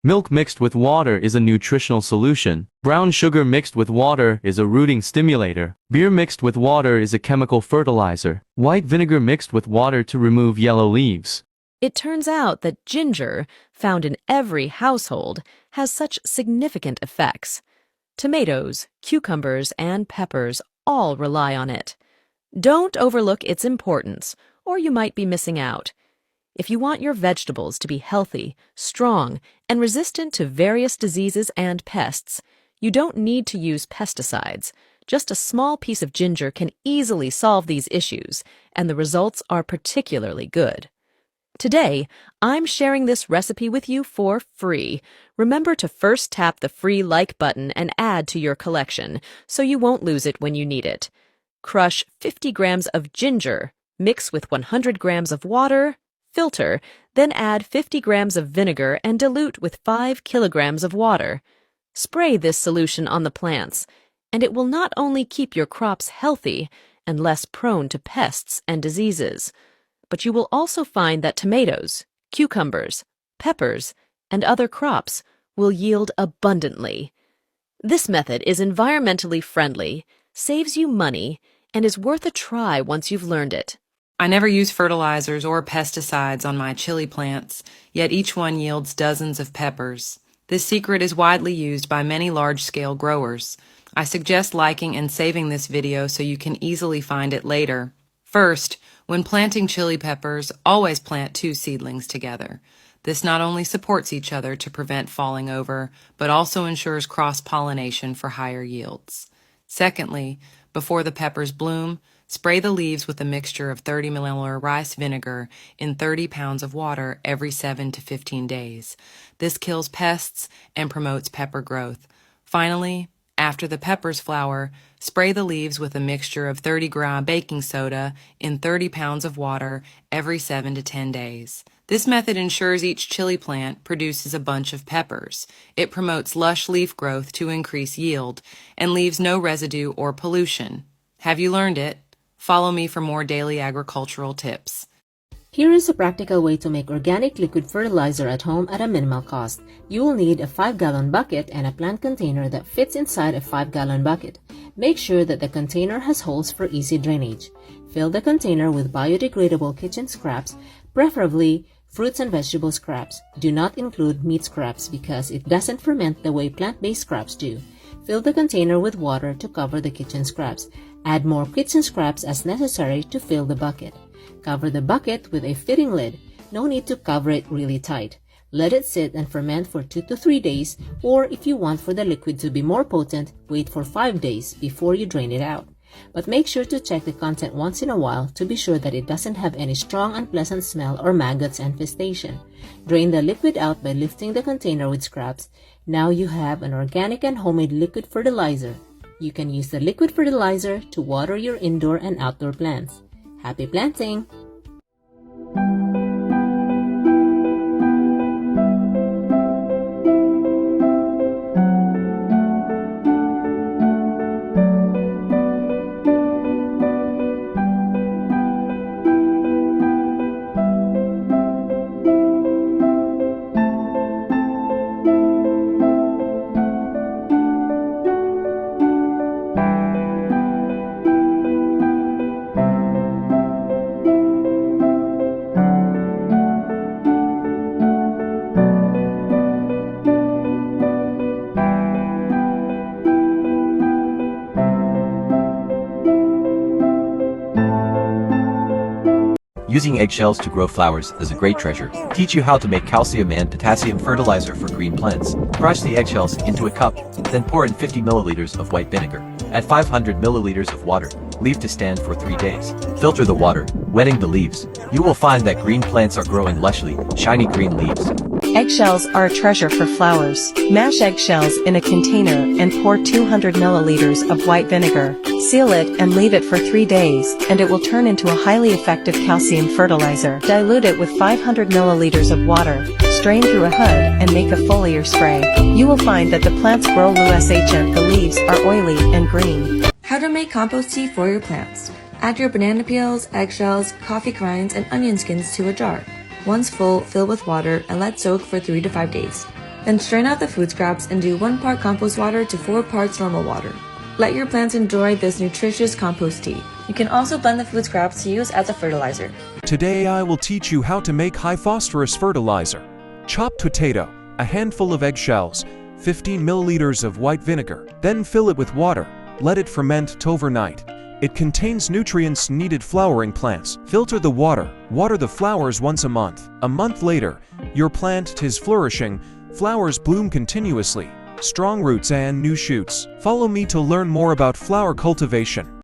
Milk mixed with water is a nutritional solution. Brown sugar mixed with water is a rooting stimulator. Beer mixed with water is a chemical fertilizer. White vinegar mixed with water to remove yellow leaves. It turns out that ginger, found in every household, has such significant effects. Tomatoes, cucumbers, and peppers all rely on it. Don't overlook its importance, or you might be missing out. If you want your vegetables to be healthy, strong, and resistant to various diseases and pests, you don't need to use pesticides. Just a small piece of ginger can easily solve these issues, and the results are particularly good. Today, I'm sharing this recipe with you for free. Remember to first tap the free like button and add to your collection, so you won't lose it when you need it. Crush 50 grams of ginger, mix with 100 grams of water, filter, then add 50 grams of vinegar and dilute with 5 kilograms of water. Spray this solution on the plants, and it will not only keep your crops healthy and less prone to pests and diseases, but you will also find that tomatoes, cucumbers, peppers, and other crops will yield abundantly. This method is environmentally friendly, saves you money, and is worth a try once you've learned it. I never use fertilizers or pesticides on my chili plants, yet each one yields dozens of peppers. This secret is widely used by many large-scale growers. I suggest liking and saving this video so you can easily find it later. First, when planting chili peppers, always plant 2 seedlings together. This not only supports each other to prevent falling over, but also ensures cross-pollination for higher yields. Secondly, before the peppers bloom, spray the leaves with a mixture of 30 milliliter rice vinegar in 30 pounds of water every 7 to 15 days. This kills pests and promotes pepper growth. Finally, after the peppers flower, spray the leaves with a mixture of 30-gram baking soda in 30 pounds of water every 7 to 10 days. This method ensures each chili plant produces a bunch of peppers. It promotes lush leaf growth to increase yield and leaves no residue or pollution. Have you learned it? Follow me for more daily agricultural tips. Here is a practical way to make organic liquid fertilizer at home at a minimal cost. You will need a 5-gallon bucket and a plant container that fits inside a 5-gallon bucket. Make sure that the container has holes for easy drainage. Fill the container with biodegradable kitchen scraps, preferably fruits and vegetable scraps. Do not include meat scraps because it doesn't ferment the way plant-based scraps do. Fill the container with water to cover the kitchen scraps. Add more kitchen scraps as necessary to fill the bucket. Cover the bucket with a fitting lid. No need to cover it really tight. Let it sit and ferment for 2 to 3 days, or if you want for the liquid to be more potent, wait for 5 days before you drain it out. But make sure to check the content once in a while to be sure that it doesn't have any strong unpleasant smell or maggots infestation. Drain the liquid out by lifting the container with scraps. Now you have an organic and homemade liquid fertilizer. You can use the liquid fertilizer to water your indoor and outdoor plants. Happy planting! Using eggshells to grow flowers is a great treasure. Teach you how to make calcium and potassium fertilizer for green plants. Crush the eggshells into a cup, then pour in 50 milliliters of white vinegar. Add 500 milliliters of water. Leave to stand for 3 days. Filter the water, wetting the leaves. You will find that green plants are growing lushly, shiny green leaves. Eggshells are a treasure for flowers. Mash eggshells in a container and pour 200 milliliters of white vinegar. Seal it and leave it for 3 days, and it will turn into a highly effective calcium fertilizer. Dilute it with 500 milliliters of water. Strain through a hood and make a foliar spray. You will find that the plants grow luxuriant. The leaves are oily and green. How to make compost tea for your plants. Add your banana peels, eggshells, coffee grinds, and onion skins to a jar. Once full, fill with water and let soak for 3 to 5 days. Then strain out the food scraps and do 1 part compost water to 4 parts normal water. Let your plants enjoy this nutritious compost tea. You can also blend the food scraps to use as a fertilizer. Today I will teach you how to make high phosphorus fertilizer. Chopped potato, a handful of eggshells, 15 milliliters of white vinegar. Then fill it with water. Let it ferment overnight. It contains nutrients needed flowering plants. Filter the water. Water the flowers once a month. A month later, your plant is flourishing. Flowers bloom continuously. Strong roots and new shoots. Follow me to learn more about flower cultivation.